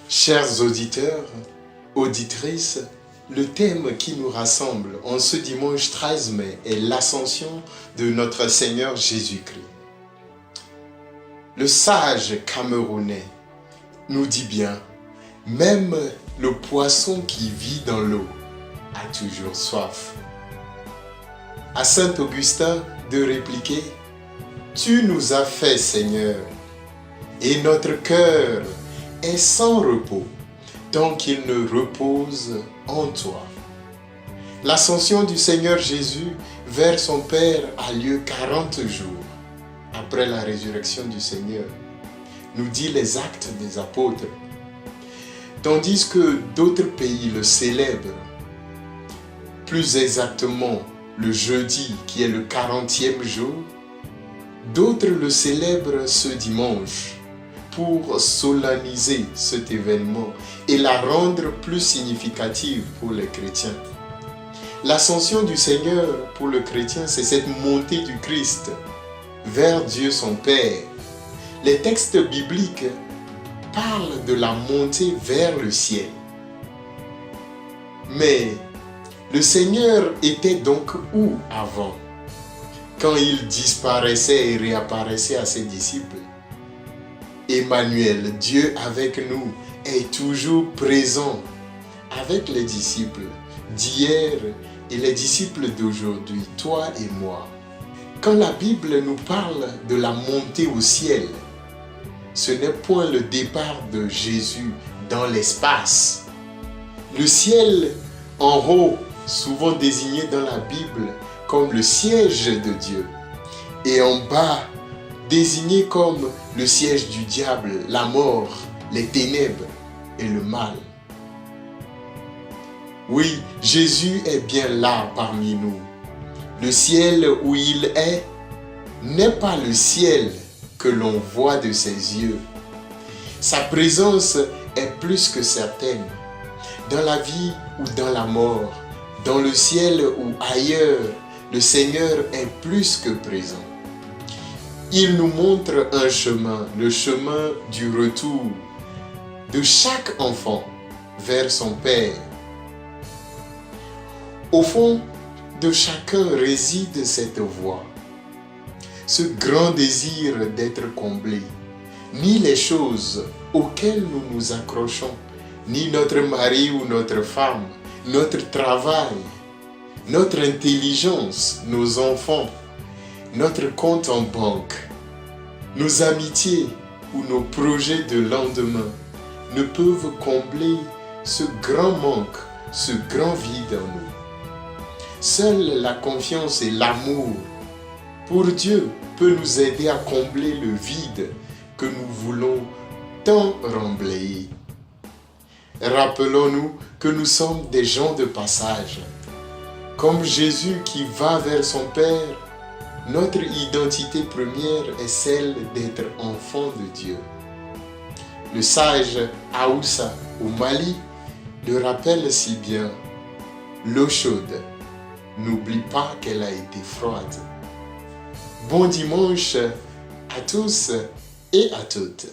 Chers auditeurs, auditrices, le thème qui nous rassemble en ce dimanche 13 mai est l'ascension de notre Seigneur Jésus-Christ. Le sage camerounais nous dit bien, même le poisson qui vit dans l'eau a toujours soif. À saint Augustin de répliquer, tu nous as fait, Seigneur, et notre cœur est sans repos tant qu'il ne repose en toi. L'ascension du Seigneur Jésus vers son Père a lieu 40 jours après la résurrection du Seigneur, nous dit les Actes des Apôtres. Tandis que d'autres pays le célèbrent, plus exactement le jeudi qui est le 40e jour, d'autres le célèbrent ce dimanche pour solenniser cet événement et la rendre plus significative pour les chrétiens. L'ascension du Seigneur pour le chrétien, c'est cette montée du Christ vers Dieu son Père. Les textes bibliques parlent de la montée vers le ciel. Mais le Seigneur était donc où avant, quand il disparaissait et réapparaissait à ses disciples? Emmanuel, Dieu avec nous, est toujours présent avec les disciples d'hier et les disciples d'aujourd'hui, toi et moi. Quand la Bible nous parle de la montée au ciel, ce n'est point le départ de Jésus dans l'espace. Le ciel en haut, souvent désigné dans la Bible comme le siège de Dieu, et en bas, désigné comme le siège du diable, la mort, les ténèbres et le mal. Oui, Jésus est bien là parmi nous. Le ciel où il est n'est pas le ciel que l'on voit de ses yeux. Sa présence est plus que certaine, dans la vie ou dans la mort, dans le ciel ou ailleurs, le Seigneur est plus que présent. Il nous montre un chemin, le chemin du retour de chaque enfant vers son Père. Au fond de chacun réside cette voie, ce grand désir d'être comblé. Ni les choses auxquelles nous nous accrochons, ni notre mari ou notre femme, notre travail, notre intelligence, nos enfants, notre compte en banque, nos amitiés ou nos projets de lendemain ne peuvent combler ce grand manque, ce grand vide en nous. Seule la confiance et l'amour pour Dieu peut nous aider à combler le vide que nous voulons tant remblayer. Rappelons-nous que nous sommes des gens de passage. Comme Jésus qui va vers son Père, notre identité première est celle d'être enfant de Dieu. Le sage Aoussa au Mali le rappelle si bien. L'eau chaude, n'oublie pas qu'elle a été froide. Bon dimanche à tous et à toutes.